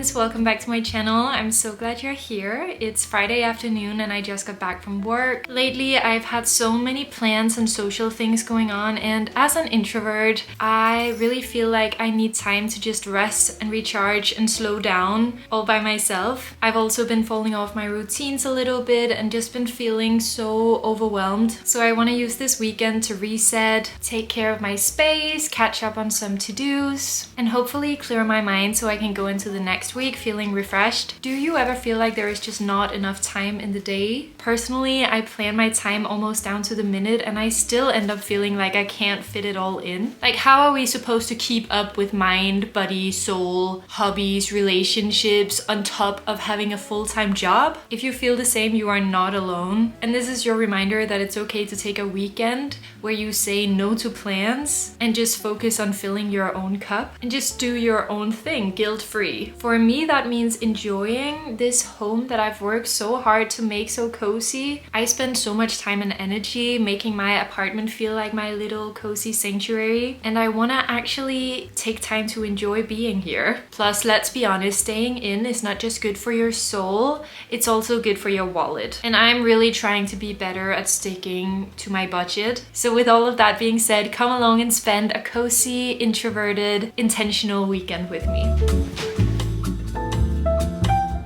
friends, welcome back to my channel. I'm so glad you're here. It's Friday afternoon and I just got back from work. Lately I've had so many plans and social things going on, and as an introvert I really feel like I need time to just rest and recharge and slow down all by myself. I've also been falling off my routines a little bit and just been feeling so overwhelmed. So I want to use this weekend to reset, take care of my space, catch up on some to-dos, and hopefully clear my mind so I can go into the next week feeling refreshed. Do you ever feel like there is just not enough time in the day? Personally, I plan my time almost down to the minute and I still end up feeling like I can't fit it all in. Like, how are we supposed to keep up with mind, body, soul, hobbies, relationships on top of having a full-time job? If you feel the same, you are not alone. And this is your reminder that it's okay to take a weekend where you say no to plans and just focus on filling your own cup and just do your own thing, guilt-free. For me, that means enjoying this home that I've worked so hard to make so cozy. I spend so much time and energy making my apartment feel like my little cozy sanctuary, and I want to actually take time to enjoy being here. Plus, let's be honest, staying in is not just good for your soul, it's also good for your wallet. And I'm really trying to be better at sticking to my budget. So with all of that being said, come along and spend a cozy, introverted, intentional weekend with me.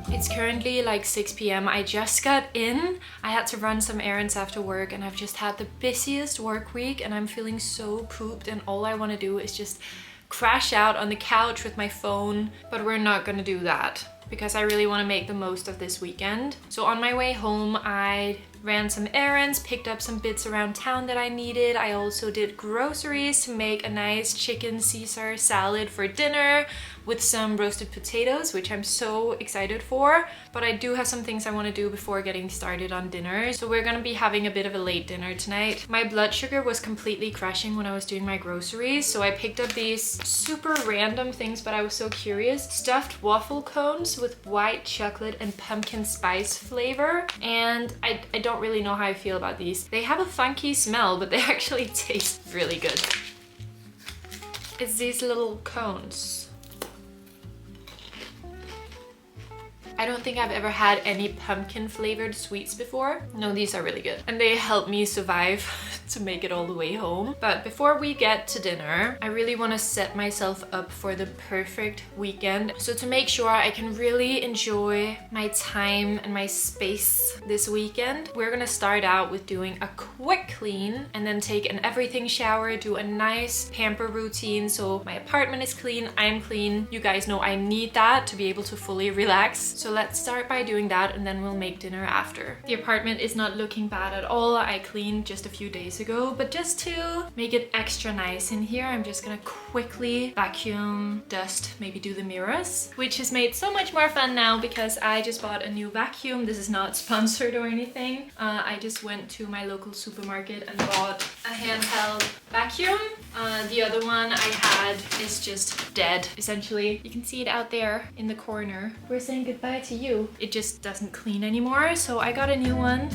It's currently like 6 p.m. I just got in. I had to run some errands after work and I've just had the busiest work week and I'm feeling so pooped, and all I want to do is just crash out on the couch with my phone. But we're not gonna do that because I really want to make the most of this weekend. So on my way home, I ran some errands, picked up some bits around town that I needed. I also did groceries to make a nice chicken Caesar salad for dinner with some roasted potatoes, which I'm so excited for. But I do have some things I want to do before getting started on dinner. So we're gonna be having a bit of a late dinner tonight. My blood sugar was completely crashing when I was doing my groceries, so I picked up these super random things, but I was so curious. Stuffed waffle cones with white chocolate and pumpkin spice flavor. And I don't really know how I feel about these. They have a funky smell, but they actually taste really good. It's these little cones. I don't think I've ever had any pumpkin flavored sweets before. No, these are really good. And they help me survive to make it all the way home. But before we get to dinner, I really want to set myself up for the perfect weekend. So to make sure I can really enjoy my time and my space this weekend, we're gonna start out with doing a quick clean and then take an everything shower, do a nice pamper routine so my apartment is clean, I'm clean. You guys know I need that to be able to fully relax. So let's start by doing that and then we'll make dinner after. The apartment is not looking bad at all. I cleaned just a few days ago, but just to make it extra nice in here, I'm just gonna quickly vacuum, dust, maybe do the mirrors, which is made so much more fun now because I just bought a new vacuum. This is not sponsored or anything. I just went to my local supermarket and bought a handheld vacuum. The other one I had is just dead, essentially. You can see it out there in the corner. We're saying goodbye to you. It just doesn't clean anymore, so I got a new one.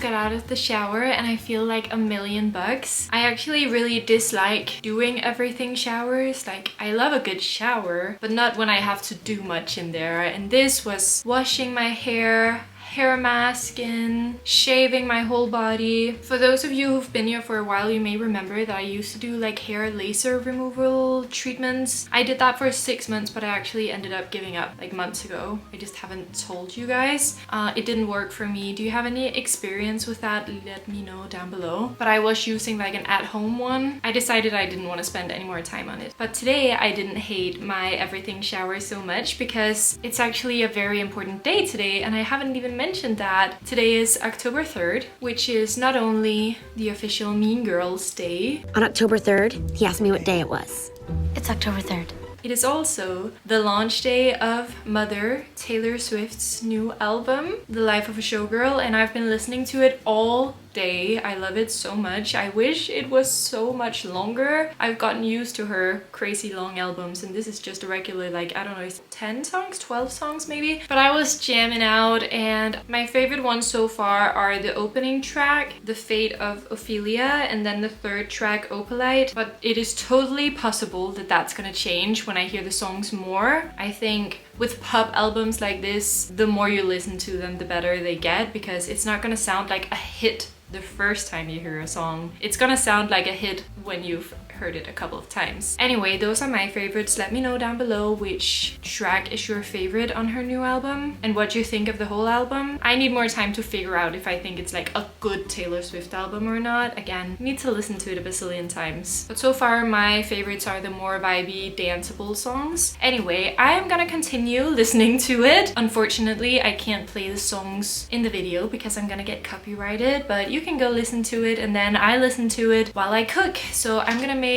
Got out of the shower and I feel like $1,000,000. I actually really dislike doing everything showers. Like, I love a good shower, but not when I have to do much in there. And this was washing my hair, hair mask in, shaving my whole body. For those of you who've been here for a while, you may remember that I used to do like hair laser removal treatments. I did that for 6 months, but I actually ended up giving up like months ago. I just haven't told you guys. It didn't work for me. Do you have any experience with that? Let me know down below. But I was using like an at-home one. I decided I didn't want to spend any more time on it. But today I didn't hate my everything shower so much because it's actually a very important day today, and I haven't even mentioned that. Today is October 3rd, which is not only the official Mean Girls Day. On October 3rd, he asked me what day it was. It's October 3rd. It is also the launch day of Mother, Taylor Swift's new album, The Life of a Showgirl, and I've been listening to it all day. I love it so much. I wish it was so much longer. I've gotten used to her crazy long albums, and this is just a regular, like, I don't know, 10 songs, 12 songs maybe. But I was jamming out, and my favorite ones so far are the opening track, The Fate of Ophelia, and then the third track, Opalite. But it is totally possible that that's gonna change when I hear the songs more. I think with pop albums like this, the more you listen to them, the better they get, because it's not gonna sound like a hit the first time you hear a song. It's gonna sound like a hit when you've heard it a couple of times. Anyway, those are my favorites. Let me know down below which track is your favorite on her new album and what you think of the whole album. I need more time to figure out if I think it's like a good Taylor Swift album or not. Again, need to listen to it a bazillion times. But so far my favorites are the more vibey, danceable songs. Anyway, I am gonna continue listening to it. Unfortunately, I can't play the songs in the video because I'm gonna get copyrighted, but you can go listen to it and then I listen to it while I cook. So I'm gonna make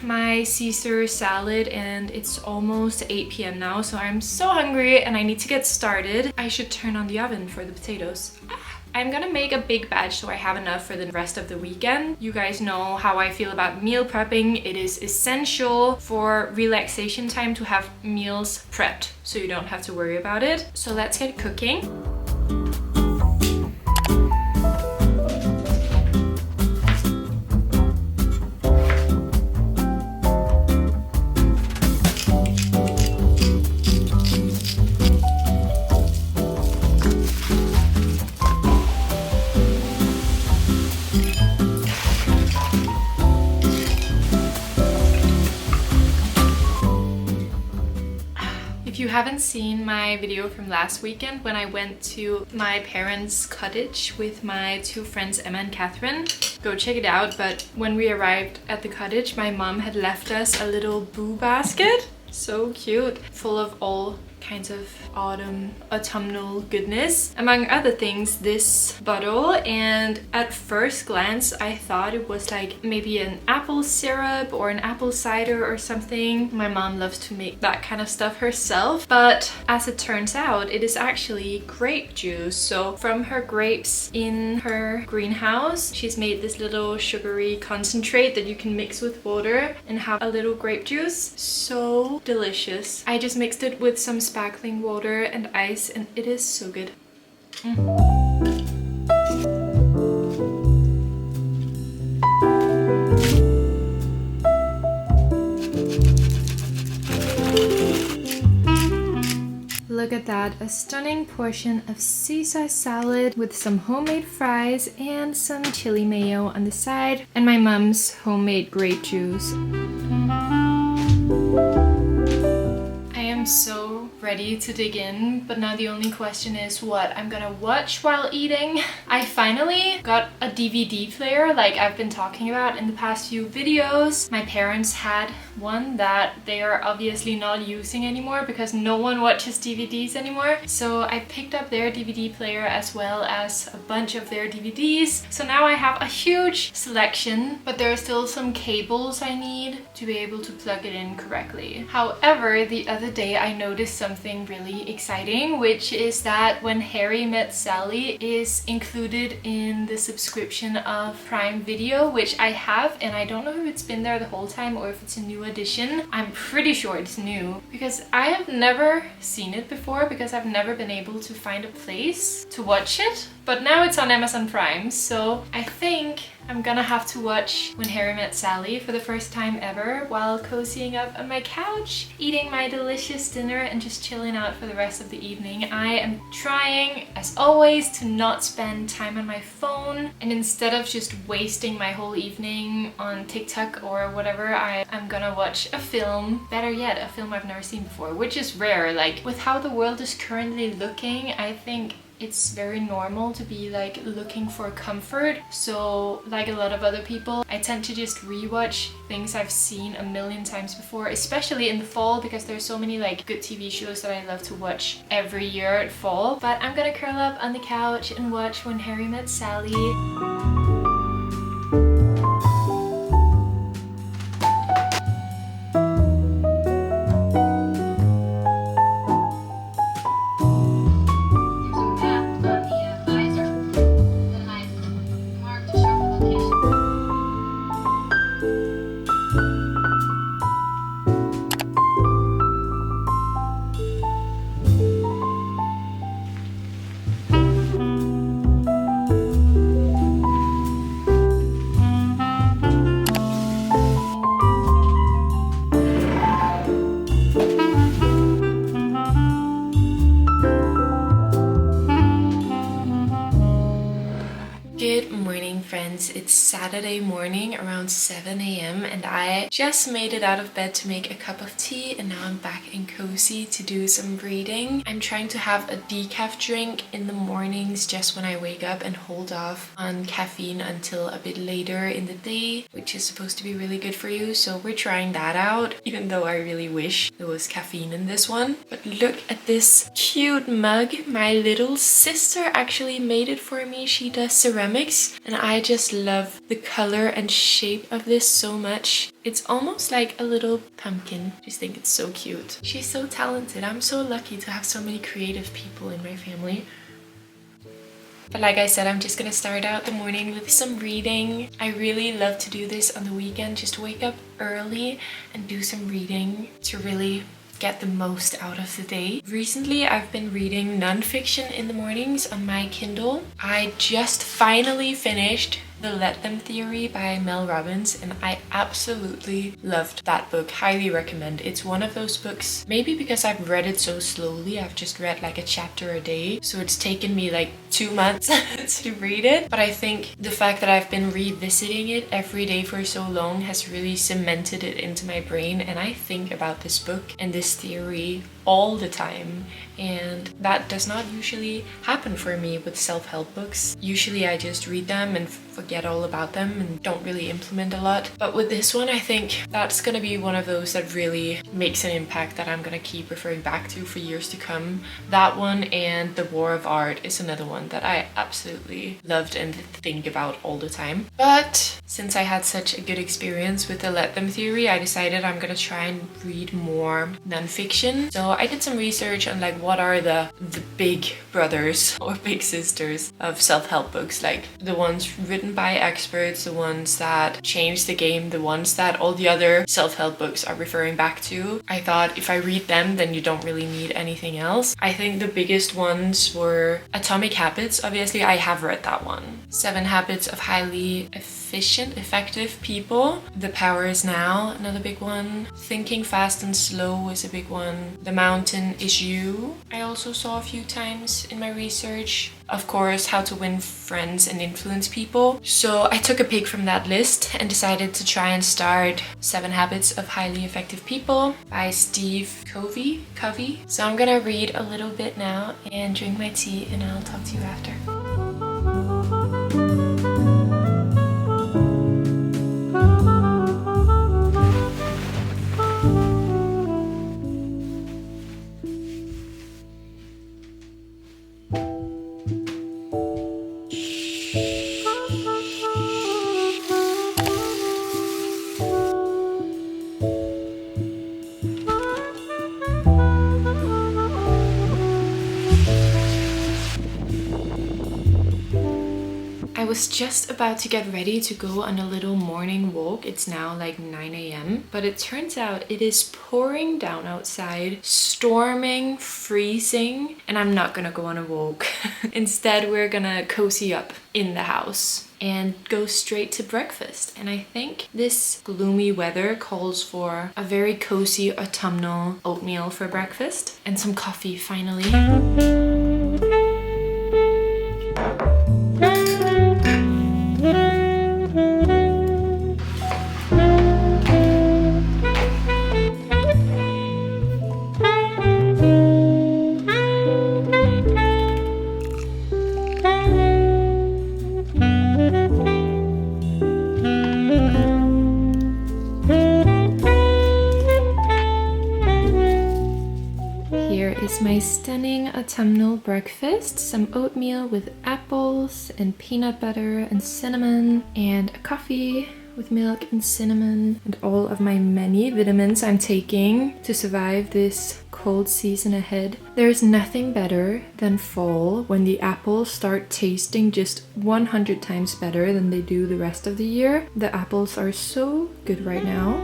my Caesar salad, and it's almost 8 p.m. now, so I'm so hungry and I need to get started. I should turn on the oven for the potatoes. I'm gonna make a big batch so I have enough for the rest of the weekend. You guys know how I feel about meal prepping. It is essential for relaxation time to have meals prepped so you don't have to worry about it. So let's get cooking. If you haven't seen my video from last weekend when I went to my parents' cottage with my two friends Emma and Catherine, go check it out. But when we arrived at the cottage, my mom had left us a little boo basket. So cute, full of all kinds of autumnal goodness. Among other things, this bottle, and at first glance I thought it was like maybe an apple syrup or an apple cider or something. My mom loves to make that kind of stuff herself, but as it turns out, it is actually grape juice. So from her grapes in her greenhouse, she's made this little sugary concentrate that you can mix with water and have a little grape juice. So delicious. I just mixed it with some sparkling water and ice, and it is so good. Look at that, a stunning portion of Caesar salad with some homemade fries and some chili mayo on the side, and my mom's homemade grape juice. I am so ready to dig in, but now the only question is what I'm gonna watch while eating. I finally got a DVD player like I've been talking about in the past few videos. My parents had one that they are obviously not using anymore because no one watches DVDs anymore. So I picked up their DVD player as well as a bunch of their DVDs. So now I have a huge selection, but there are still some cables I need to be able to plug it in correctly. However, the other day I noticed something really exciting, which is that When Harry Met Sally is included in the subscription of Prime Video, which I have, and I don't know if it's been there the whole time or if it's a new edition. I'm pretty sure it's new because I have never seen it before because I've never been able to find a place to watch it, but now it's on Amazon Prime, so I think I'm gonna have to watch When Harry Met Sally for the first time ever while cozying up on my couch, eating my delicious dinner and just chilling out for the rest of the evening. I am trying, as always, to not spend time on my phone, and instead of just wasting my whole evening on TikTok or whatever, I'm gonna watch a film. Better yet, a film I've never seen before, which is rare. Like, with how the world is currently looking, I think it's very normal to be like looking for comfort. So like a lot of other people, I tend to just rewatch things I've seen a million times before, especially in the fall, because there's so many like good TV shows that I love to watch every year at fall. But I'm gonna curl up on the couch and watch When Harry Met Sally. Good morning, friends. It's Saturday morning around 7 a.m. and I just made it out of bed to make a cup of tea, and now I'm back in cozy to do some reading. I'm trying to have a decaf drink in the mornings just when I wake up and hold off on caffeine until a bit later in the day, which is supposed to be really good for you. So we're trying that out, even though I really wish there was caffeine in this one. But look at this cute mug. My little sister actually made it for me. She does ceramics, and I just love the color and shape of this so much. It's almost like a little pumpkin. I just think it's so cute. She's so talented. I'm so lucky to have so many creative people in my family. But like I said, I'm just gonna start out the morning with some reading. I really love to do this on the weekend, just wake up early and do some reading to really get the most out of the day. Recently, I've been reading non-fiction in the mornings on my Kindle. I just finally finished The Let Them Theory by Mel Robbins, and I absolutely loved that book. Highly recommend. It's one of those books, maybe because I've read it so slowly, I've just read like a chapter a day, so it's taken me like 2 months to read it. But I think the fact that I've been revisiting it every day for so long has really cemented it into my brain, and I think about this book and this theory all the time, and that does not usually happen for me with self-help books. Usually I just read them and forget all about them and don't really implement a lot. But with this one, I think that's gonna be one of those that really makes an impact that I'm gonna keep referring back to for years to come. That one and The War of Art is another one that I absolutely loved and think about all the time. But since I had such a good experience with the Let Them Theory, I decided I'm gonna try and read more non-fiction. So I did some research on like what are the big brothers or big sisters of self-help books, like the ones written by experts, the ones that changed the game, the ones that all the other self-help books are referring back to. I thought if I read them, then you don't really need anything else. I think the biggest ones were Atomic Habits. Obviously, I have read that one. 7 Habits of Highly Effective People. The Power Is Now, another big one. Thinking Fast and Slow is a big one. The Mountain Is You, I also saw a few times in my research. Of course, How to Win Friends and Influence People. So I took a pick from that list and decided to try and start 7 Habits of Highly Effective People by Steve Covey. So I'm gonna read a little bit now and drink my tea, and I'll talk to you after. I was just about to get ready to go on a little morning walk. It's now like 9 a.m. But it turns out it is pouring down outside, storming, freezing, and I'm not gonna go on a walk. Instead, we're gonna cozy up in the house and go straight to breakfast. And I think this gloomy weather calls for a very cozy autumnal oatmeal for breakfast and some coffee finally. My stunning autumnal breakfast, some oatmeal with apples and peanut butter and cinnamon, and a coffee with milk and cinnamon, and all of my many vitamins I'm taking to survive this cold season ahead. There's nothing better than fall when the apples start tasting just 100 times better than they do the rest of the year. The apples are so good right now.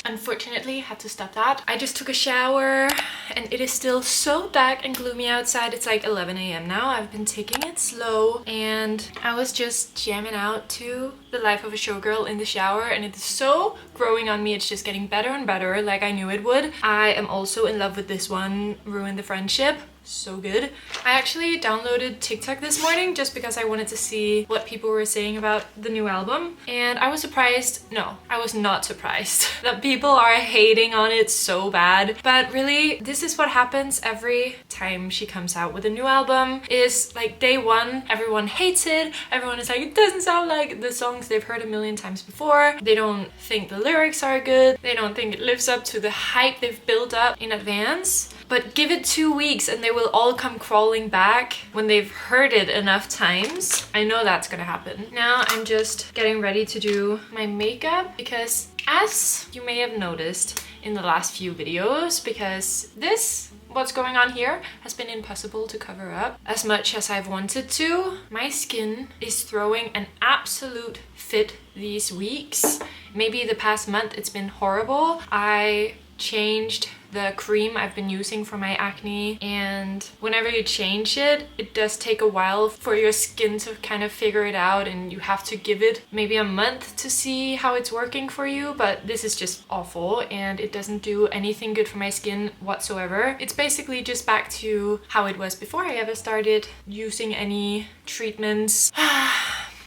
Unfortunately, had to stop that. I just took a shower and it is still so dark and gloomy outside. It's like 11 a.m. now. I've been taking it slow and I was just jamming out to The Life of a Showgirl in the shower, and it's so growing on me. It's just getting better and better, like I knew it would. I am also in love with this one, Ruin the Friendship. So good. I actually downloaded TikTok this morning just because I wanted to see what people were saying about the new album, and I was surprised. No, I was not surprised that people are hating on it so bad. But really, this is what happens every time she comes out with a new album. Is like day one, everyone hates it. Everyone is like, it doesn't sound like the songs they've heard a million times before. They don't think the lyrics are good. They don't think it lives up to the hype they've built up in advance. But give it 2 weeks and they will all come crawling back when they've heard it enough times. I know that's gonna happen. Now I'm just getting ready to do my makeup because, as you may have noticed in the last few videos, because what's going on here has been impossible to cover up as much as I've wanted to. My skin is throwing an absolute fit these weeks. Maybe the past month it's been horrible. I changed the cream I've been using for my acne, and whenever you change it, it does take a while for your skin to kind of figure it out, and you have to give it maybe a month to see how it's working for you. But this is just awful and it doesn't do anything good for my skin whatsoever. It's basically just back to how it was before I ever started using any treatments.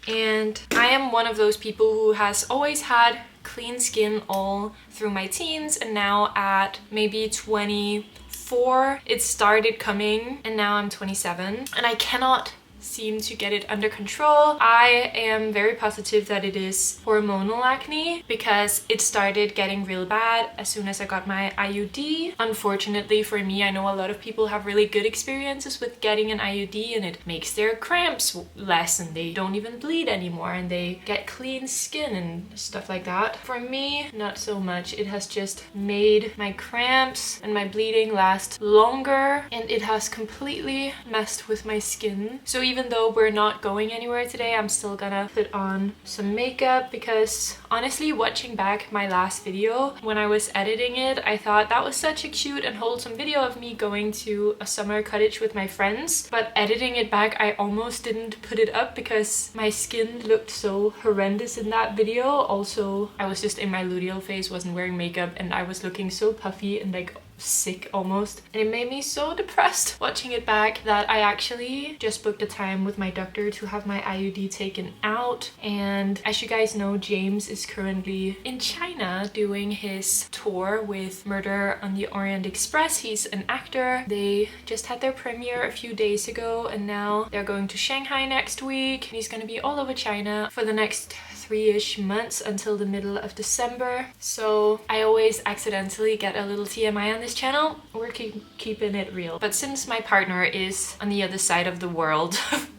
And I am one of those people who has always had clean skin all through my teens, and now at maybe 24 it started coming, and now I'm 27 and I cannot seem to get it under control. I am very positive that it is hormonal acne because it started getting real bad as soon as I got my IUD. Unfortunately for me, I know a lot of people have really good experiences with getting an IUD and it makes their cramps less and they don't even bleed anymore and they get clean skin and stuff like that. For me, not so much. It has just made my cramps and my bleeding last longer, and it has completely messed with my skin. So even though we're not going anywhere today, I'm still gonna put on some makeup because honestly, watching back my last video, when I was editing it, I thought that was such a cute and wholesome video of me going to a summer cottage with my friends. But editing it back, I almost didn't put it up because my skin looked so horrendous in that video. Also, I was just in my luteal phase, wasn't wearing makeup, and I was looking so puffy and like sick almost, and it made me so depressed watching it back that I actually just booked a time with my doctor to have my IUD taken out. And as you guys know, James is currently in China doing his tour with Murder on the Orient Express. He's an actor. They just had their premiere a few days ago and now they're going to Shanghai next week. He's gonna be all over China for the next 3-ish months until the middle of December. So I always accidentally get a little TMI on this channel. We're keeping it real. But since my partner is on the other side of the world,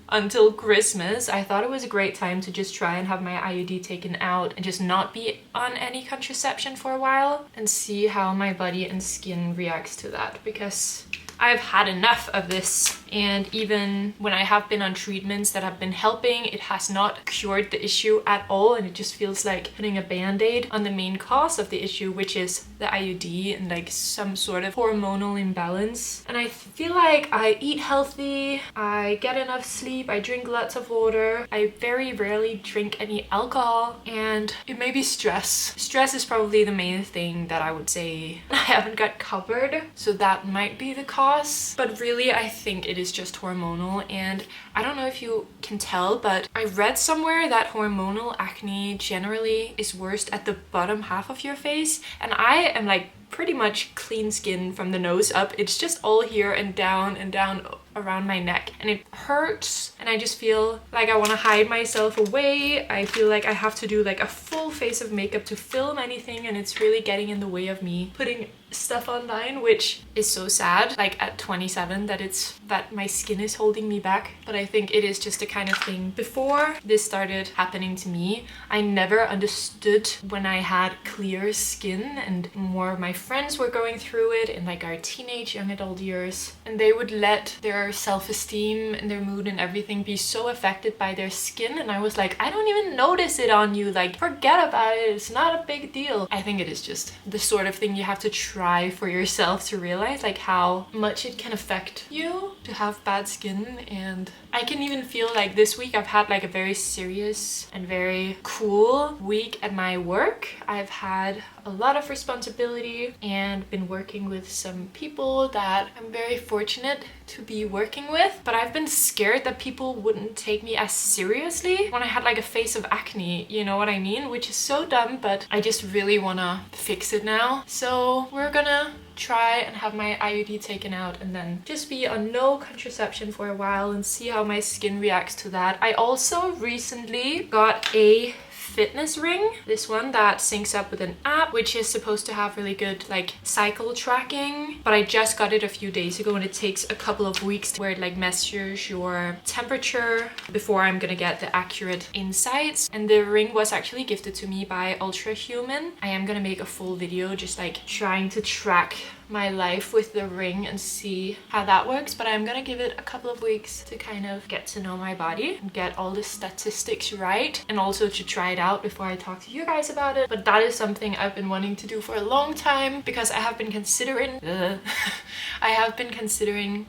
until Christmas. I thought it was a great time to just try and have my IUD taken out and just not be on any contraception for a while and see how my body and skin reacts to that, because I've had enough of this, and even when I have been on treatments that have been helping, it has not cured the issue at all, and it just feels like putting a band-aid on the main cause of the issue, which is the IUD and like some sort of hormonal imbalance. And I feel like I eat healthy, I get enough sleep, I drink lots of water, I very rarely drink any alcohol, and it may be stress. Stress is probably the main thing that I would say I haven't got covered, so that might be the cause. But really, I think it is just hormonal, and I don't know if you can tell, but I read somewhere that hormonal acne generally is worst at the bottom half of your face, and I am like pretty much clean skin from the nose up. It's just all here and down around my neck, and it hurts, and I just feel like I want to hide myself away. I feel like I have to do like a full face of makeup to film anything, and it's really getting in the way of me putting stuff online, which is so sad, like at 27, that my skin is holding me back. But I think it is just the kind of thing, before this started happening to me, I never understood when I had clear skin, and more of my friends were going through it in like our teenage young adult years, and they would let their self-esteem and their mood and everything be so affected by their skin, and I was like, I don't even notice it on you, like forget about it, it's not a big deal. I think it is just the sort of thing you have to try for yourself to realize like how much it can affect you to have bad skin. And I can even feel like this week I've had like a very serious and very cool week at my work. I've had a lot of responsibility and been working with some people that I'm very fortunate to be working with, but I've been scared that people wouldn't take me as seriously when I had like a face of acne, you know what I mean? Which is so dumb, but I just really wanna fix it now. So we're gonna try and have my IUD taken out and then just be on no contraception for a while and see how my skin reacts to that. I also recently got a fitness ring, this one that syncs up with an app which is supposed to have really good like cycle tracking, but I just got it a few days ago, and it takes a couple of weeks where it like measures your temperature before I'm gonna get the accurate insights. And the ring was actually gifted to me by Ultrahuman. I am gonna make a full video just like trying to track my life with the ring and see how that works, but I'm gonna give it a couple of weeks to kind of get to know my body and get all the statistics right, and also to try it out before I talk to you guys about it. But that is something I've been wanting to do for a long time, because I have been considering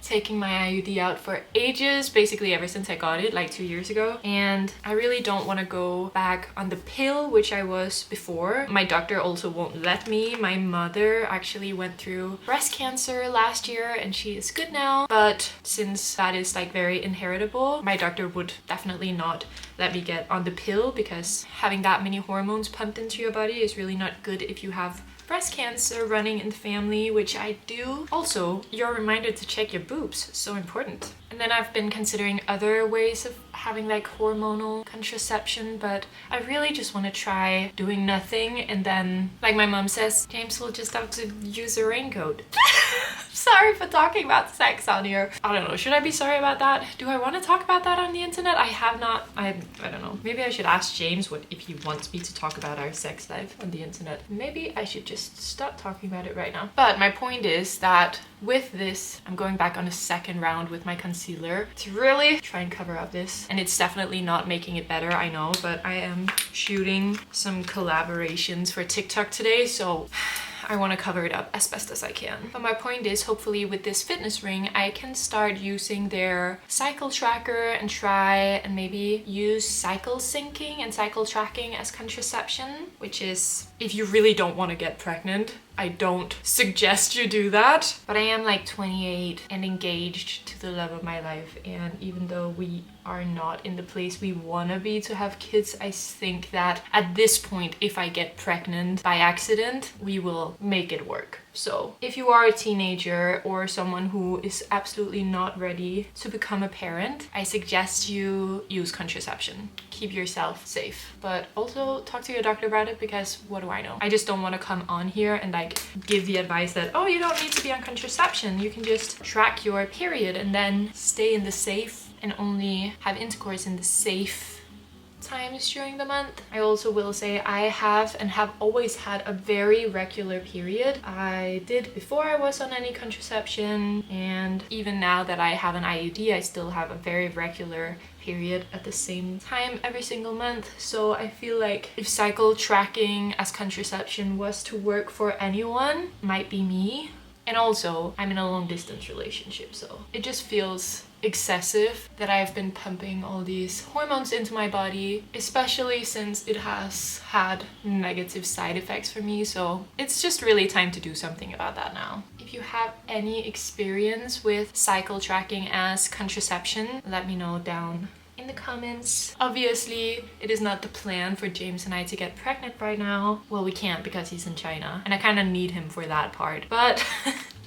taking my IUD out for ages, basically ever since I got it like 2 years ago, and I really don't want to go back on the pill, which I was before. My doctor also won't let me. My mother actually went through breast cancer last year and she is good now, but since that is like very inheritable, my doctor would definitely not let me get on the pill, because having that many hormones pumped into your body is really not good if you have breast cancer running in the family, which I do. Also, your reminder to check your boobs, so important. And then I've been considering other ways of having like hormonal contraception, but I really just want to try doing nothing, and then like my mom says, James will just have to use a raincoat. Sorry for talking about sex on here. I don't know, should I be sorry about that? Do I want to talk about that on the internet? I have not. I don't know. Maybe I should ask James if he wants me to talk about our sex life on the internet. Maybe I should just stop talking about it right now. But my point is that with this, I'm going back on a second round with my concealer to really try and cover up this. And it's definitely not making it better, I know, but I am shooting some collaborations for TikTok today, so I want to cover it up as best as I can. But my point is, hopefully with this fitness ring, I can start using their cycle tracker and try and maybe use cycle syncing and cycle tracking as contraception, which is, if you really don't want to get pregnant, I don't suggest you do that. But I am like 28 and engaged to the love of my life, and even though we are not in the place we want to be to have kids, I think that at this point, if I get pregnant by accident, we will make it work. So if you are a teenager or someone who is absolutely not ready to become a parent, I suggest you use contraception. Keep yourself safe, but also talk to your doctor about it, because what do I know? I just don't want to come on here and like give the advice that, oh, you don't need to be on contraception, you can just track your period and then stay in the safe and only have intercourse in the safe times during the month. I also will say I have and have always had a very regular period. I did before I was on any contraception, and even now that I have an IUD, I still have a very regular period at the same time every single month. So I feel like if cycle tracking as contraception was to work for anyone, it might be me. And also, I'm in a long distance relationship, so it just feels excessive that I've been pumping all these hormones into my body, especially since it has had negative side effects for me. So it's just really time to do something about that now. If you have any experience with cycle tracking as contraception, let me know down in the comments. Obviously, it is not the plan for James and I to get pregnant right now. Well, we can't because he's in China and I kind of need him for that part. But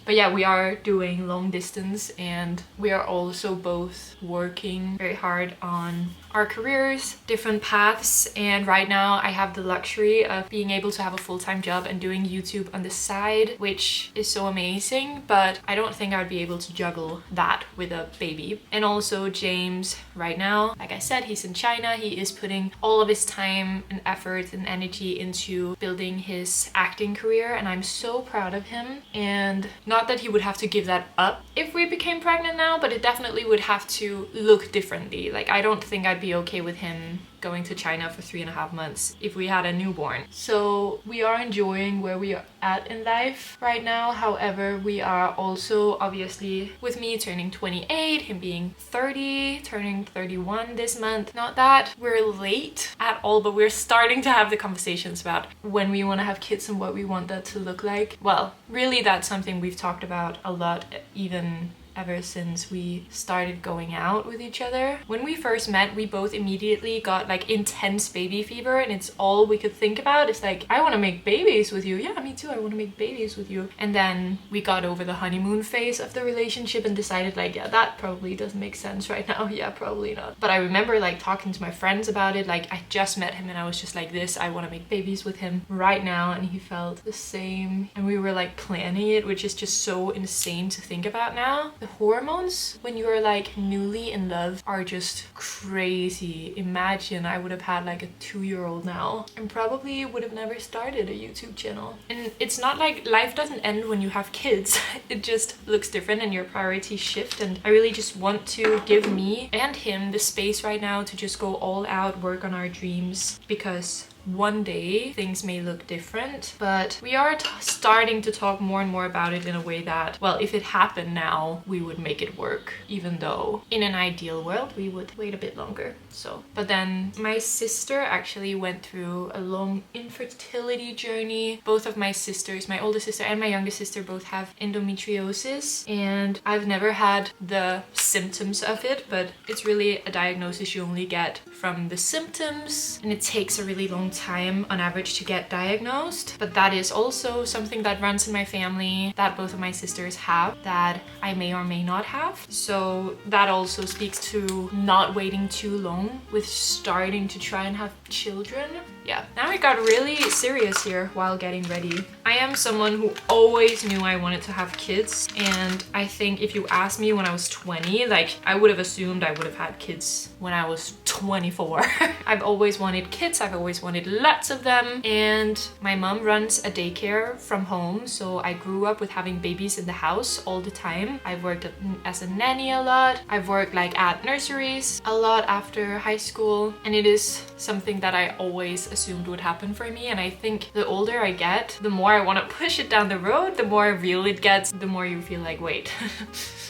yeah, we are doing long distance, and we are also both working very hard on our careers, different paths. And right now I have the luxury of being able to have a full-time job and doing YouTube on the side, which is so amazing, but I don't think I would be able to juggle that with a baby. And also James right now, like I said, he's in China. He is putting all of his time and effort and energy into building his acting career, and I'm so proud of him. And not that he would have to give that up if we became pregnant now, but it definitely would have to look differently. Like, I don't think I'd be okay with him going to China for 3.5 months if we had a newborn. So we are enjoying where we are at in life right now. However, we are also obviously, with me turning 28, him being 30, turning 31 this month. Not that we're late at all, but we're starting to have the conversations about when we want to have kids and what we want that to look like. Well, really that's something we've talked about a lot, even ever since we started going out with each other. When we first met, we both immediately got like intense baby fever, and it's all we could think about. It's like, I want to make babies with you. Yeah, me too. I want to make babies with you. And then we got over the honeymoon phase of the relationship and decided like, yeah, that probably doesn't make sense right now. Yeah, probably not. But I remember like talking to my friends about it. Like, I just met him and I was just like this, I want to make babies with him right now. And he felt the same. And we were like planning it, which is just so insane to think about now. The hormones when you're like newly in love are just crazy. Imagine I would have had like a 2-year-old now and probably would have never started a YouTube channel. And it's not like life doesn't end when you have kids. It just looks different and your priorities shift. And I really just want to give me and him the space right now to just go all out, work on our dreams, because one day things may look different, but we are starting to talk more and more about it in a way that, well, if it happened now, we would make it work, even though in an ideal world we would wait a bit longer. So, but then my sister actually went through a long infertility journey. Both of my sisters, my older sister and my younger sister, both have endometriosis, and I've never had the symptoms of it, but it's really a diagnosis you only get from the symptoms, and it takes a really long time on average to get diagnosed. But that is also something that runs in my family, that both of my sisters have, that I may or may not have. So that also speaks to not waiting too long with starting to try and have children. Yeah, now we got really serious here while getting ready. I am someone who always knew I wanted to have kids, and I think if you asked me when I was 20, like, I would have assumed I would have had kids when I was 24. I've always wanted kids, I've always wanted lots of them, and my mom runs a daycare from home, so I grew up with having babies in the house all the time. I've worked as a nanny a lot, I've worked like at nurseries a lot after high school, and it is something that I always assumed would happen for me. And I think the older I get, the more I want to push it down the road, the more real it gets, the more you feel like, wait,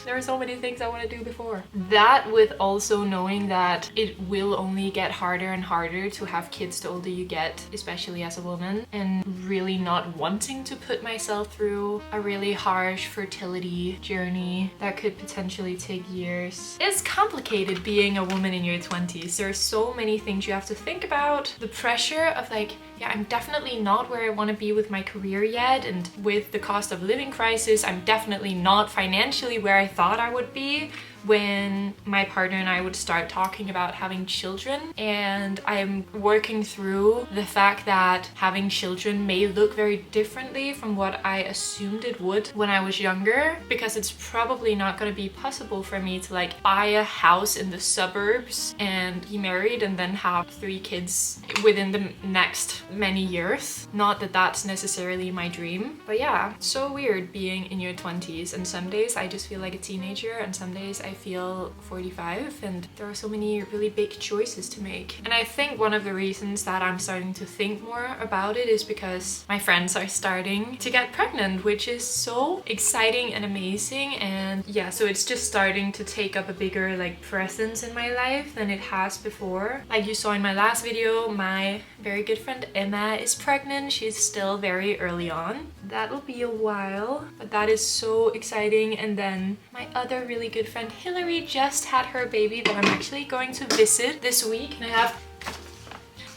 there are so many things I want to do before. That, with also knowing that it will only get harder and harder to have kids the older you get, especially as a woman, and really not wanting to put myself through a really harsh fertility journey that could potentially take years. It's complicated being a woman in your 20s. There are so many things you have to think about. The pressure of like, yeah, I'm definitely not where I want to be with my career yet, and with the cost of living crisis, I'm definitely not financially where I thought I would be. when my partner and I would start talking about having children, and I'm working through the fact that having children may look very differently from what I assumed it would when I was younger, because it's probably not going to be possible for me to like buy a house in the suburbs and be married and then have 3 kids within the next many years. Not that that's necessarily my dream, but yeah, it's so weird being in your 20s, and some days I just feel like a teenager and some days I feel 45, and there are so many really big choices to make. And I think one of the reasons that I'm starting to think more about it is because my friends are starting to get pregnant, which is so exciting and amazing. And yeah, so it's just starting to take up a bigger like presence in my life than it has before. Like you saw in my last video, my very good friend Emma is pregnant. She's still very early on. That'll be a while, but that is so exciting. And then my other really good friend Hillary just had her baby that I'm actually going to visit this week. And I have,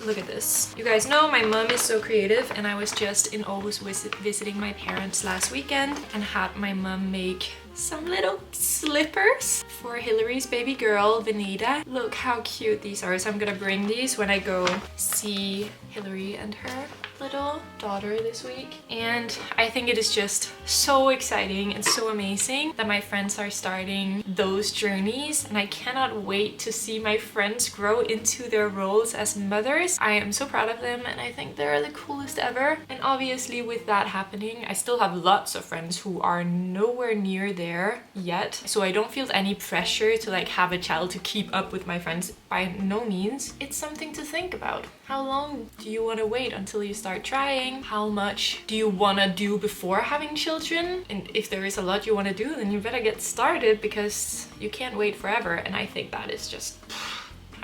look at this. You guys know my mom is so creative, and I was just in Aarhus visiting my parents last weekend and had my mom make some little slippers for Hillary's baby girl, Venida. Look how cute these are. So I'm gonna bring these when I go see Hillary and her little daughter this week. And I think it is just so exciting and so amazing that my friends are starting those journeys, and I cannot wait to see my friends grow into their roles as mothers. I am so proud of them, and I think they're the coolest ever. And obviously with that happening, I still have lots of friends who are nowhere near there yet, so I don't feel any pressure to like have a child to keep up with my friends. By no means. It's something to think about. How long do you want to wait until you start trying? How much do you want to do before having children? And if there is a lot you want to do, then you better get started, because you can't wait forever. And I think that is just...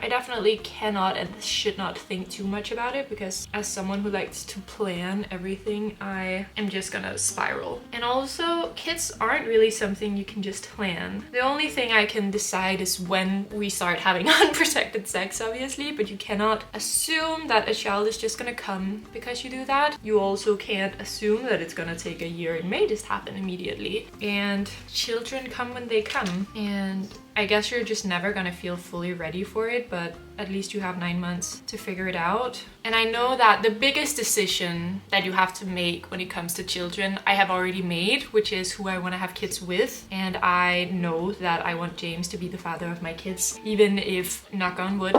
I definitely cannot and should not think too much about it, because as someone who likes to plan everything, I am just gonna spiral. And also, kids aren't really something you can just plan. The only thing I can decide is when we start having unprotected sex, obviously, but you cannot assume that a child is just gonna come because you do that. You also can't assume that it's gonna take a year. It may just happen immediately. And children come when they come, and I guess you're just never gonna feel fully ready for it, but at least you have 9 months to figure it out. And I know that the biggest decision that you have to make when it comes to children, I have already made, which is who I want to have kids with. And I know that I want James to be the father of my kids, even if, knock on wood,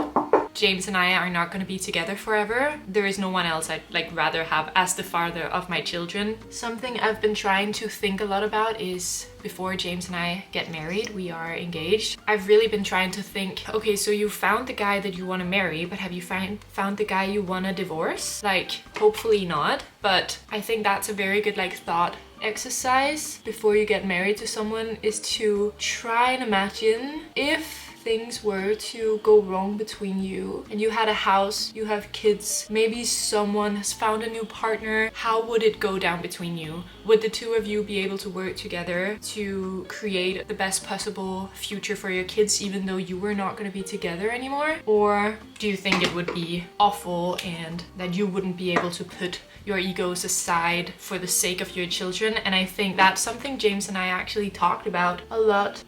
James and I are not going to be together forever. There is no one else I'd like rather have as the father of my children. Something I've been trying to think a lot about is, before James and I get married, we are engaged, I've really been trying to think, okay, so you found the guy that you want to marry, but have you found the guy you want to divorce? Like, hopefully not, but I think that's a very good like thought exercise before you get married to someone, is to try and imagine if things were to go wrong between you and you had a house, you have kids, maybe someone has found a new partner, how would it go down between you? Would the two of you be able to work together to create the best possible future for your kids, even though you were not going to be together anymore? Or do you think it would be awful and that you wouldn't be able to put your egos aside for the sake of your children? And I think that's something James and I actually talked about a lot,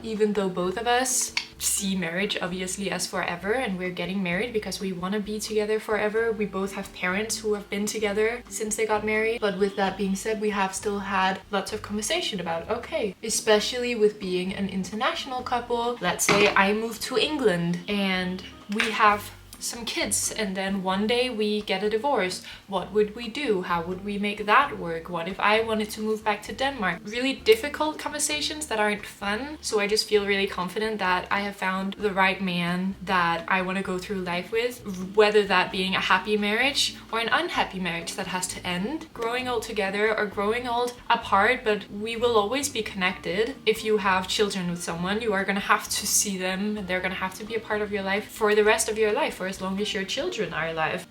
even though both of us see marriage obviously as forever, and we're getting married because we want to be together forever. We both have parents who have been together since they got married. But with that being said, we have still had lots of conversation about, okay, especially with being an international couple, let's say I move to England and we have some kids, and then one day we get a divorce. What would we do? How would we make that work? What if I wanted to move back to Denmark? Really difficult conversations that aren't fun. So I just feel really confident that I have found the right man that I want to go through life with, whether that being a happy marriage or an unhappy marriage that has to end, growing old together or growing old apart, but we will always be connected. If you have children with someone, you are going to have to see them, and they're going to have to be a part of your life for the rest of your life, or as long as your children are alive.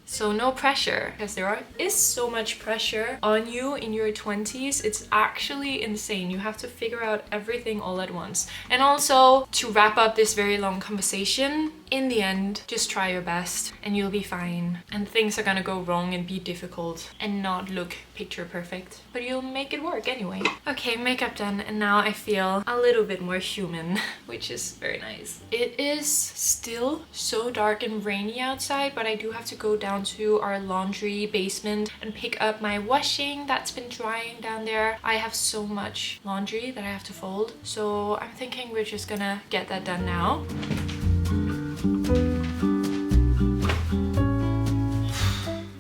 So no pressure, because there is so much pressure on you in your 20s. It's actually insane. You have to figure out everything all at once. And also, to wrap up this very long conversation, in the end, just try your best and you'll be fine. And things are gonna go wrong and be difficult and not look picture perfect, but you'll make it work anyway. Okay, makeup done, and now I feel a little bit more human, which is very nice. It is still so dark and rainy outside, but I do have to go down to our laundry basement and pick up my washing that's been drying down there. I have so much laundry that I have to fold, so I'm thinking we're just gonna get that done now.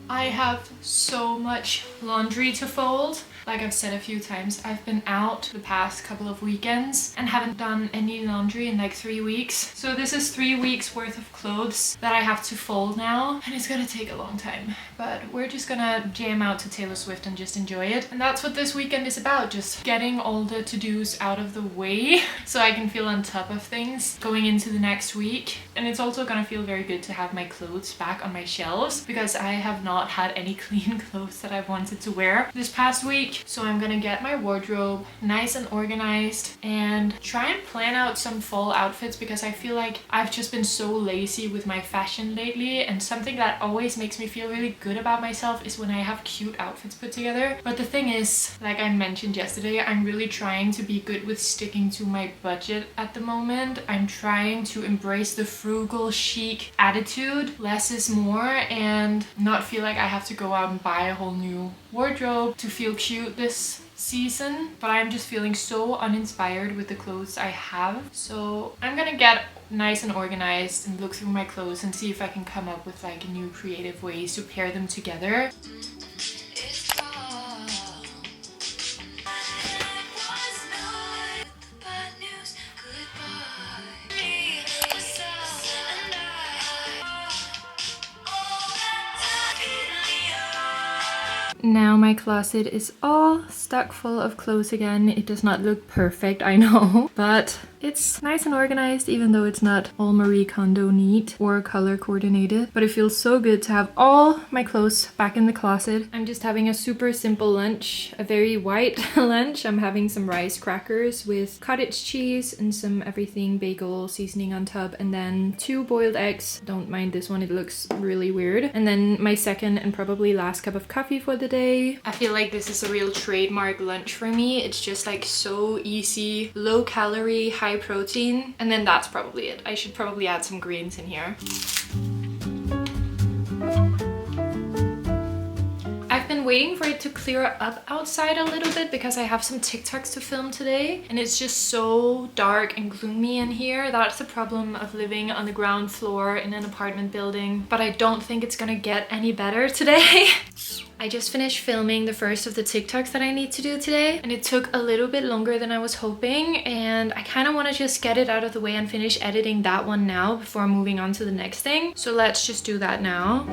I have so much laundry to fold. Like I've said a few times, I've been out the past couple of weekends and haven't done any laundry in like 3 weeks. So this is 3 weeks worth of clothes that I have to fold now, and it's gonna take a long time. But we're just gonna jam out to Taylor Swift and just enjoy it. And that's what this weekend is about, just getting all the to-dos out of the way so I can feel on top of things going into the next week. And it's also gonna feel very good to have my clothes back on my shelves, because I have not had any clean clothes that I've wanted to wear this past week. So I'm gonna get my wardrobe nice and organized and try and plan out some fall outfits, because I feel like I've just been so lazy with my fashion lately, and something that always makes me feel really good about myself is when I have cute outfits put together. But the thing is, like I mentioned yesterday, I'm really trying to be good with sticking to my budget at the moment. I'm trying to embrace the frugal chic attitude, less is more, and not feel like I have to go out and buy a whole new wardrobe to feel cute this season. But I'm just feeling so uninspired with the clothes I have, so I'm gonna get nice and organized and look through my clothes and see if I can come up with like new creative ways to pair them together. Now my closet is all stuck full of clothes again. It does not look perfect, I know, but it's nice and organized, even though it's not all Marie Kondo neat or color coordinated. But it feels so good to have all my clothes back in the closet. I'm just having a super simple lunch, a very white lunch. I'm having some rice crackers with cottage cheese and some everything bagel seasoning on top, and then 2 boiled eggs. Don't mind this one, it looks really weird. And then my second and probably last cup of coffee for the day. I feel like this is a real trademark lunch for me. It's just like so easy, low calorie, high protein, and then that's probably it. I should probably add some greens in here. I've been waiting for it to clear up outside a little bit because I have some TikToks to film today, and it's just so dark and gloomy in here. That's the problem of living on the ground floor in an apartment building, but I don't think it's gonna get any better today. I just finished filming the first of the TikToks that I need to do today, and it took a little bit longer than I was hoping, and I kind of want to just get it out of the way and finish editing that one now before moving on to the next thing. So let's just do that now.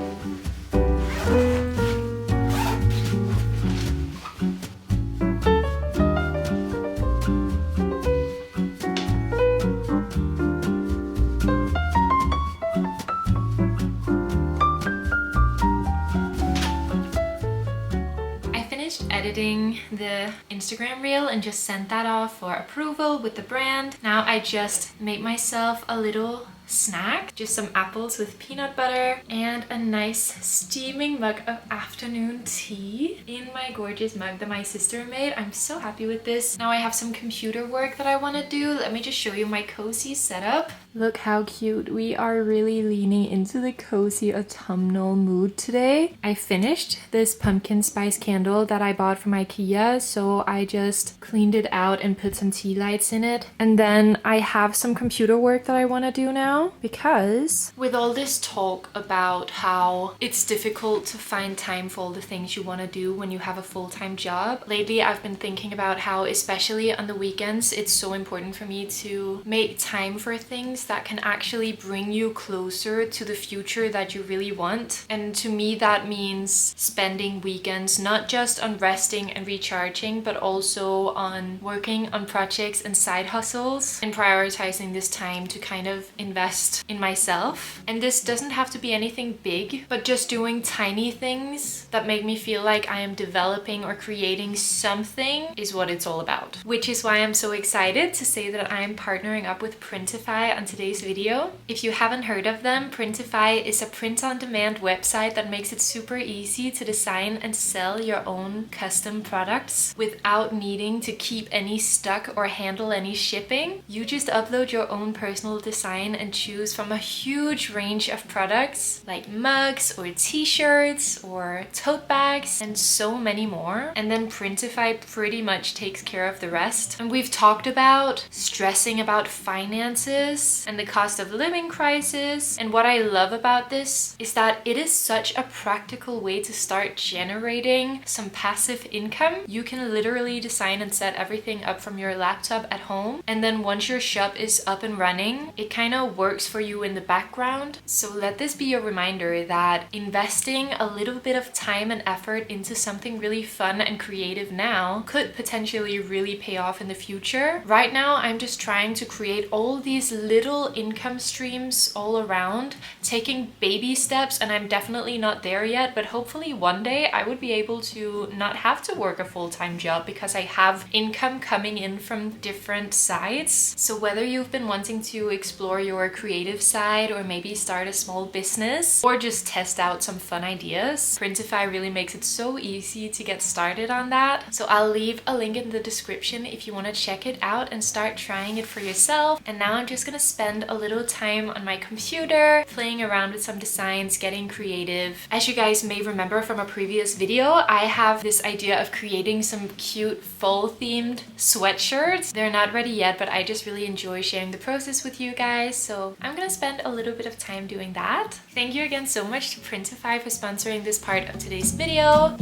Editing the Instagram reel and just sent that off for approval with the brand. Now I just made myself a little snack, just some apples with peanut butter and a nice steaming mug of afternoon tea in my gorgeous mug that my sister made. I'm so happy with this. Now I have some computer work that I want to do. Let me just show you my cozy setup. Look how cute. We are really leaning into the cozy autumnal mood today. I finished this pumpkin spice candle that I bought from IKEA, so I just cleaned it out and put some tea lights in it. And then I have some computer work that I want to do now, because with all this talk about how it's difficult to find time for all the things you want to do when you have a full-time job, lately I've been thinking about how, especially on the weekends, it's so important for me to make time for things that can actually bring you closer to the future that you really want. And to me that means spending weekends not just on resting and recharging, but also on working on projects and side hustles, and prioritizing this time to kind of invest in myself. And this doesn't have to be anything big, but just doing tiny things that make me feel like I am developing or creating something is what it's all about. Which is why I'm so excited to say that I am partnering up with Printify on today's today's video. If you haven't heard of them, Printify is a print-on-demand website that makes it super easy to design and sell your own custom products without needing to keep any stock or handle any shipping. You just upload your own personal design and choose from a huge range of products like mugs or t-shirts or tote bags and so many more. And then Printify pretty much takes care of the rest. And we've talked about stressing about finances and the cost of living crisis. And what I love about this is that it is such a practical way to start generating some passive income. You can literally design and set everything up from your laptop at home. And then once your shop is up and running, it kind of works for you in the background. So let this be a reminder that investing a little bit of time and effort into something really fun and creative now could potentially really pay off in the future. Right now, I'm just trying to create all these little income streams all around, taking baby steps, and I'm definitely not there yet, but hopefully one day I would be able to not have to work a full-time job because I have income coming in from different sides. So whether you've been wanting to explore your creative side or maybe start a small business or just test out some fun ideas, Printify really makes it so easy to get started on that. So I'll leave a link in the description if you want to check it out and start trying it for yourself. And now I'm just gonna spend a little time on my computer playing around with some designs, getting creative. As you guys may remember from a previous video, I have this idea of creating some cute fall themed sweatshirts. They're not ready yet, but I just really enjoy sharing the process with you guys, so I'm gonna spend a little bit of time doing that. Thank you again so much to Printify for sponsoring this part of today's video.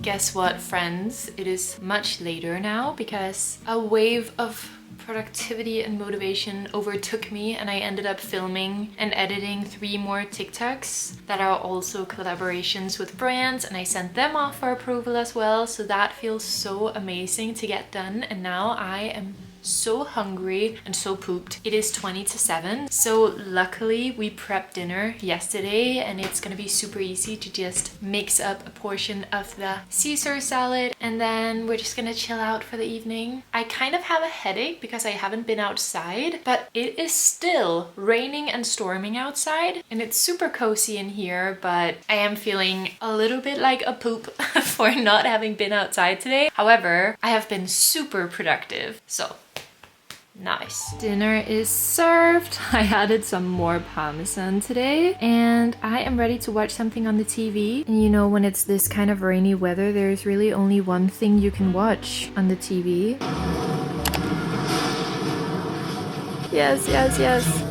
Guess what, friends? It is much later now because a wave of productivity and motivation overtook me, and I ended up filming and editing 3 more TikToks that are also collaborations with brands, and I sent them off for approval as well. So that feels so amazing to get done, and now I am so hungry and so pooped. It is 20 to 7, so luckily we prepped dinner yesterday, and it's gonna be super easy to just mix up a portion of the Caesar salad, and then we're just gonna chill out for the evening. I kind of have a headache because I haven't been outside, but it is still raining and storming outside, and it's super cozy in here, but I am feeling a little bit like a poop for not having been outside today. However, I have been super productive, so nice. Dinner is served. I added some more parmesan today, and I am ready to watch something on the TV. And you know, when it's this kind of rainy weather, there's really only one thing you can watch on the TV. Yes, yes, yes.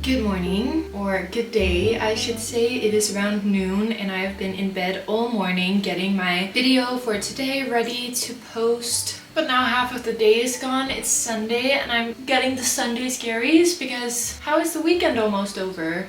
Good morning, or good day, I should say. It is around noon and I have been in bed all morning getting my video for today ready to post. But now half of the day is gone, it's Sunday, and I'm getting the Sunday scaries because how is the weekend almost over?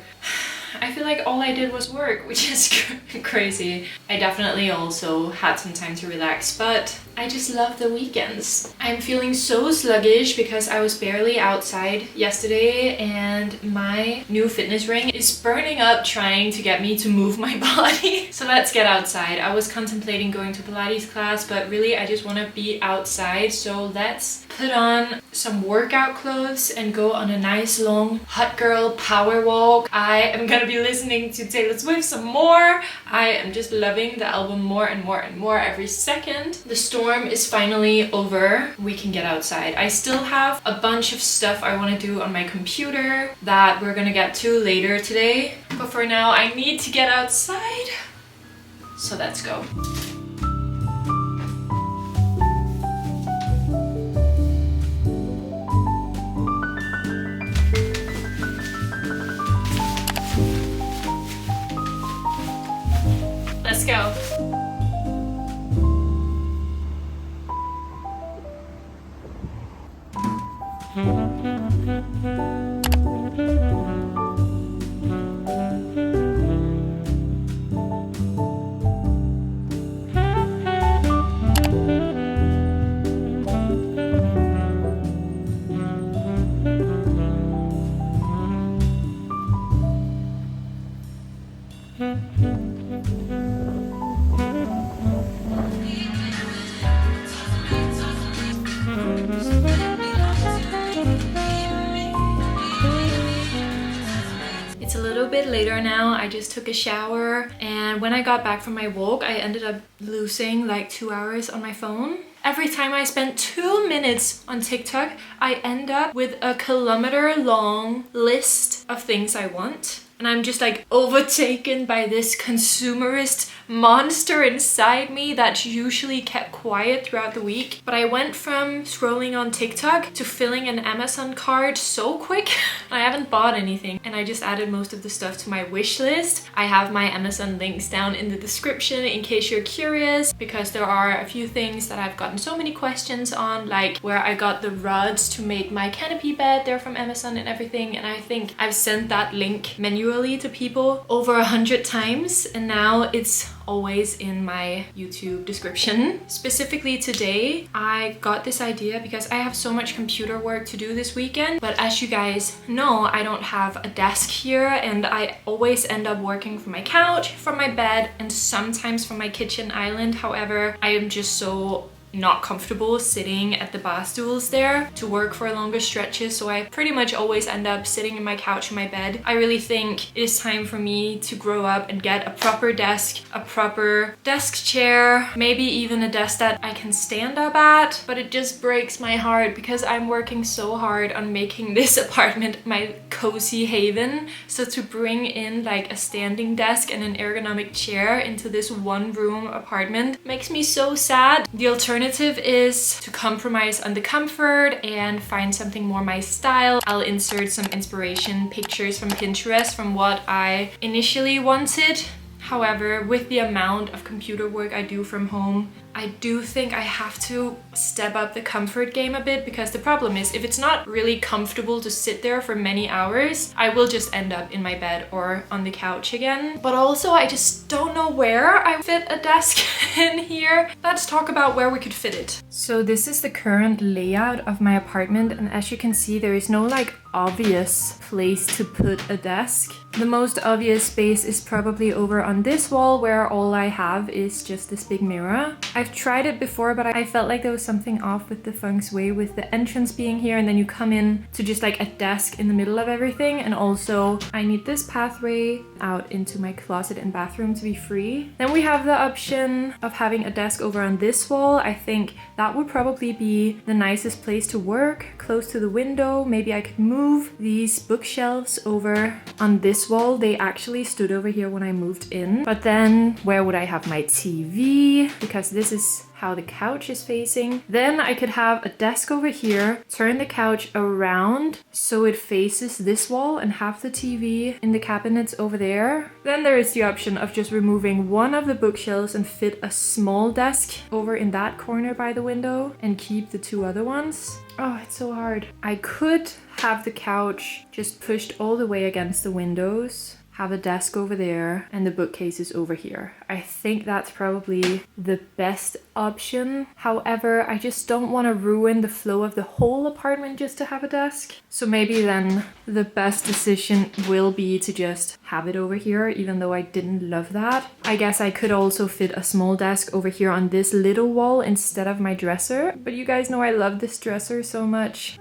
I feel like all I did was work, which is crazy. I definitely also had some time to relax, but I just love the weekends. I'm feeling so sluggish because I was barely outside yesterday, and my new fitness ring is burning up trying to get me to move my body. So let's get outside. I was contemplating going to Pilates class, but really I just want to be outside. So let's put on some workout clothes and go on a nice long hot girl power walk. I am gonna be listening to Taylor Swift some more. I am just loving the album more and more and more every second. The storm is finally over. We can get outside. I still have a bunch of stuff I want to do on my computer that we're gonna get to later today. But for now, I need to get outside. So let's go. It's a little bit later now. I just took a shower, and when I got back from my walk, I ended up losing like 2 hours on my phone. Every time I spend 2 minutes on TikTok, I end up with a kilometer-long list of things I want. And I'm just like overtaken by this consumerist monster inside me that's usually kept quiet throughout the week. But I went from scrolling on TikTok to filling an Amazon cart so quick. I haven't bought anything, and I just added most of the stuff to my wish list. I have my Amazon links down in the description in case you're curious, because there are a few things that I've gotten so many questions on, like where I got the rods to make my canopy bed. They're from Amazon and everything, and I think I've sent that link manually to people over 100 times, and now it's always in my YouTube description. Specifically today, I got this idea because I have so much computer work to do this weekend, but as you guys know, I don't have a desk here, and I always end up working from my couch, from my bed, and sometimes from my kitchen island. However, I am just so not comfortable sitting at the bar stools there to work for longer stretches, so I pretty much always end up sitting in my couch in my bed. I really think it is time for me to grow up and get a proper desk, a proper desk chair, maybe even a desk that I can stand up at. But it just breaks my heart because I'm working so hard on making this apartment my cozy haven. So to bring in like a standing desk and an ergonomic chair into this one room apartment makes me so sad. The alternative is to compromise on the comfort and find something more my style. I'll insert some inspiration pictures from Pinterest from what I initially wanted. However, with the amount of computer work I do from home, I do think I have to step up the comfort game a bit, because the problem is if it's not really comfortable to sit there for many hours, I will just end up in my bed or on the couch again. But also I just don't know where I fit a desk in here. Let's talk about where we could fit it. So this is the current layout of my apartment, and as you can see, there is no like obvious place to put a desk. The most obvious space is probably over on this wall, where all I have is just this big mirror. I've tried it before, but I felt like there was something off with the feng shui with the entrance being here, and then you come in to just like a desk in the middle of everything. And also I need this pathway out into my closet and bathroom to be free. Then we have the option of having a desk over on this wall. I think that would probably be the nicest place to work, close to the window. Maybe I could move these bookshelves over on this wall. They actually stood over here when I moved in. But then where would I have my TV? Because this is how the couch is facing. Then I could have a desk over here, turn the couch around so it faces this wall, and have the TV in the cabinets over there. Then there is the option of just removing one of the bookshelves and fit a small desk over in that corner by the window and keep the two other ones. Oh, it's so hard. I could have the couch just pushed all the way against the windows, have a desk over there, and the bookcases over here. I think that's probably the best option. However, I just don't want to ruin the flow of the whole apartment just to have a desk. So maybe then the best decision will be to just have it over here, even though I didn't love that. I guess I could also fit a small desk over here on this little wall instead of my dresser. But you guys know I love this dresser so much.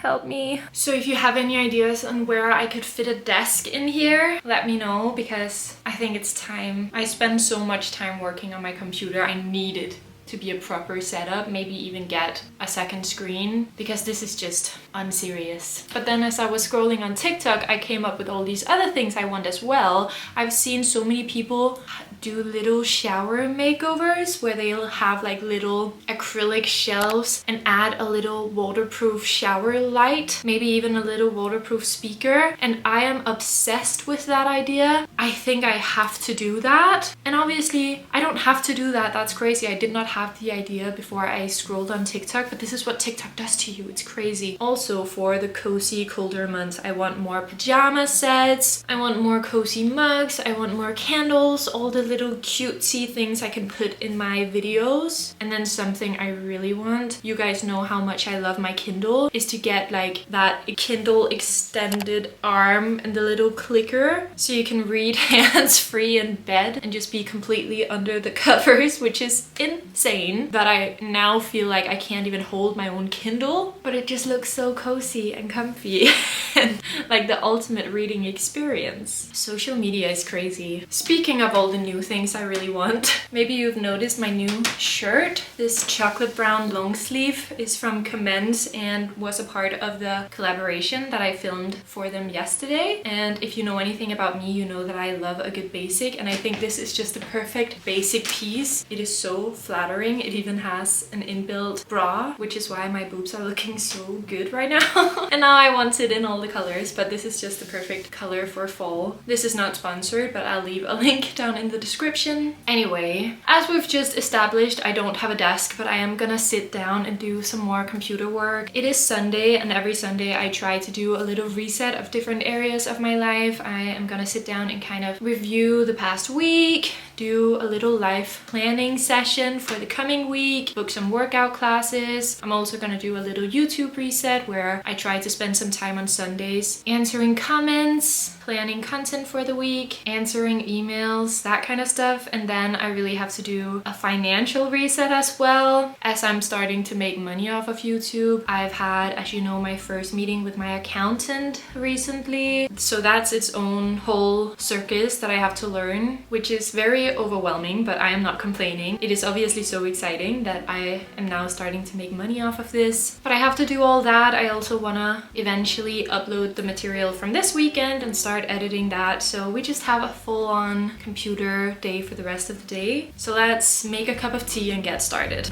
Help me. So if you have any ideas on where I could fit a desk in here, let me know, because I think it's time. I spend so much time working on my computer. I need it to be a proper setup, maybe even get a second screen, because this is just unserious. But then as I was scrolling on TikTok, I came up with all these other things I want as well. I've seen so many people do little shower makeovers where they'll have like little acrylic shelves and add a little waterproof shower light, maybe even a little waterproof speaker. And I am obsessed with that idea. I think I have to do that. And obviously I don't have to do that. That's crazy. I did not have the idea before I scrolled on TikTok, but this is what TikTok does to you. It's crazy. Also, for the cozy colder months, I want more pajama sets. I want more cozy mugs. I want more candles, all the little cutesy things I can put in my videos. And then something I really want, you guys know how much I love my Kindle, is to get like that Kindle extended arm and the little clicker so you can read hands-free in bed and just be completely under the covers, which is insane that I now feel like I can't even hold my own Kindle, but it just looks so cozy and comfy and like the ultimate reading experience. Social media is crazy. Speaking of all the new things I really want, maybe you've noticed my new shirt. This chocolate brown long sleeve is from Commense and was a part of the collaboration that I filmed for them yesterday. And if you know anything about me, you know that I love a good basic, and I think this is just a perfect basic piece. It is so flattering. It even has an inbuilt bra, which is why my boobs are looking so good right now. And now I want it in all the colors, but this is just the perfect color for fall. This is not sponsored, but I'll leave a link down in the description. Anyway, as we've just established, I don't have a desk, but I am gonna sit down and do some more computer work. It is Sunday, and every Sunday I try to do a little reset of different areas of my life. I am gonna sit down and kind of review the past week, do a little life planning session for the coming week, book some workout classes. I'm also gonna do a little YouTube reset where I try to spend some time on Sundays answering comments, planning content for the week, answering emails, that kind of stuff. And then I really have to do a financial reset as well, as I'm starting to make money off of YouTube. I've had, as you know, my first meeting with my accountant recently. So that's its own whole circus that I have to learn, which is very overwhelming, but I am not complaining. It is obviously so exciting that I am now starting to make money off of this. But I have to do all that. I also wanna eventually upload the material from this weekend and start editing that. So we just have a full-on computer day for the rest of the day. So let's make a cup of tea and get started.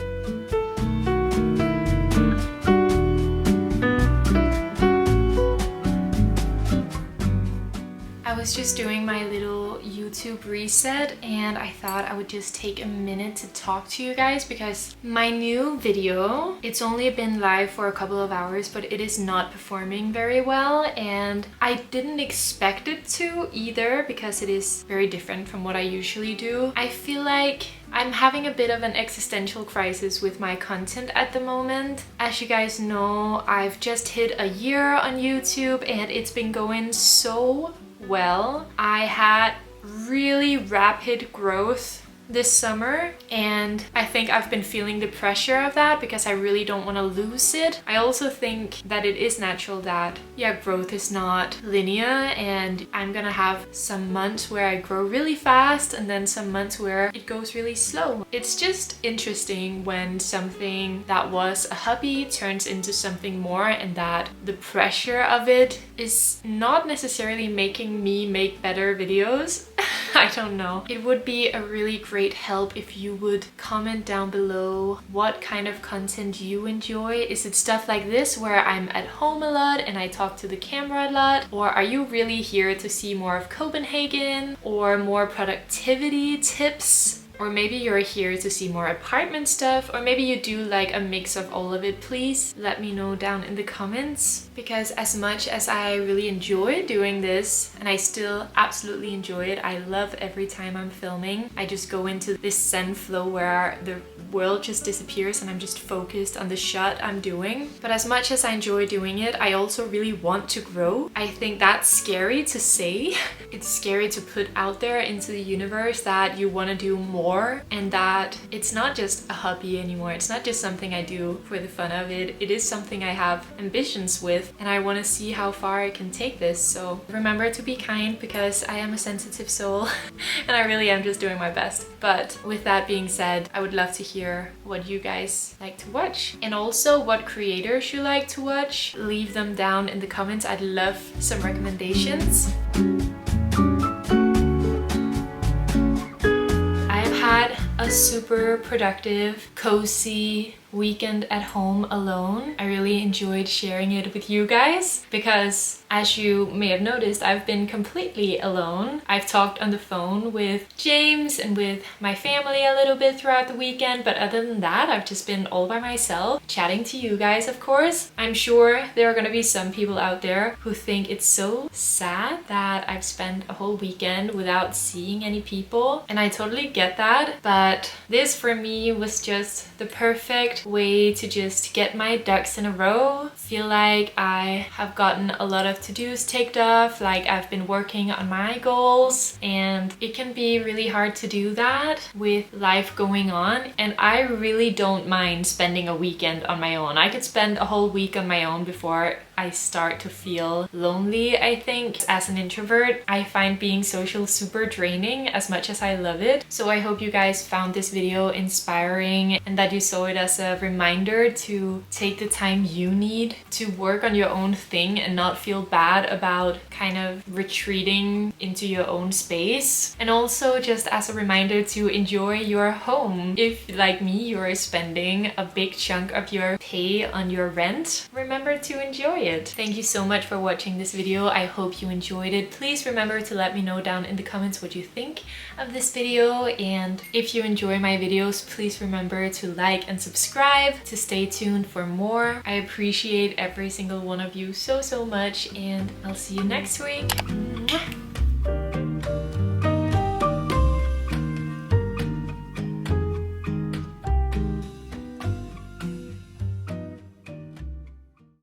I was just doing my little YouTube reset and I thought I would just take a minute to talk to you guys because my new video, it's only been live for a couple of hours, but it is not performing very well, and I didn't expect it to either because it is very different from what I usually do. I feel like I'm having a bit of an existential crisis with my content at the moment. As you guys know, I've just hit a year on YouTube and it's been going so well. I had really rapid growth this summer, and I think I've been feeling the pressure of that because I really don't want to lose it. I also think that it is natural that, yeah, growth is not linear, and I'm gonna have some months where I grow really fast and then some months where it goes really slow. It's just interesting when something that was a hobby turns into something more, and that the pressure of it is not necessarily making me make better videos. I don't know. It would be a really great help if you would comment down below what kind of content you enjoy. Is it stuff like this where I'm at home a lot and I talk to the camera a lot? Or are you really here to see more of Copenhagen or more productivity tips? Or maybe you're here to see more apartment stuff, or maybe you do like a mix of all of it. Please let me know down in the comments, because as much as I really enjoy doing this, and I still absolutely enjoy it, I love every time I'm filming. I just go into this zen flow where the world just disappears and I'm just focused on the shot I'm doing. But as much as I enjoy doing it, I also really want to grow. I think that's scary to say. It's scary to put out there into the universe that you want to do more, and that it's not just a hobby anymore. It's not just something I do for the fun of it. It is something I have ambitions with, and I want to see how far I can take this. So remember to be kind, because I am a sensitive soul and I really am just doing my best. But with that being said, I would love to hear what you guys like to watch, and also what creators you like to watch. Leave them down in the comments. I'd love some recommendations. a super productive, cozy weekend at home alone. I really enjoyed sharing it with you guys because, as you may have noticed, I've been completely alone. I've talked on the phone with James and with my family a little bit throughout the weekend, but other than that, I've just been all by myself, chatting to you guys, of course. I'm sure there are gonna be some people out there who think it's so sad that I've spent a whole weekend without seeing any people, and I totally get that, but this for me was just the perfect way to just get my ducks in a row. Feel like I have gotten a lot of to-dos ticked off, like I've been working on my goals, and it can be really hard to do that with life going on, and I really don't mind spending a weekend on my own. I could spend a whole week on my own before I start to feel lonely, I think. As an introvert, I find being social super draining as much as I love it. So I hope you guys found this video inspiring and that you saw it as a reminder to take the time you need to work on your own thing and not feel bad about kind of retreating into your own space. And also just as a reminder to enjoy your home. If, like me, you're spending a big chunk of your pay on your rent, remember to enjoy it. Thank you so much for watching this video. I hope you enjoyed it. Please remember to let me know down in the comments what you think of this video, and if you enjoy my videos, please remember to like and subscribe to stay tuned for more. I appreciate every single one of you so much, and I'll see you next week. Mwah.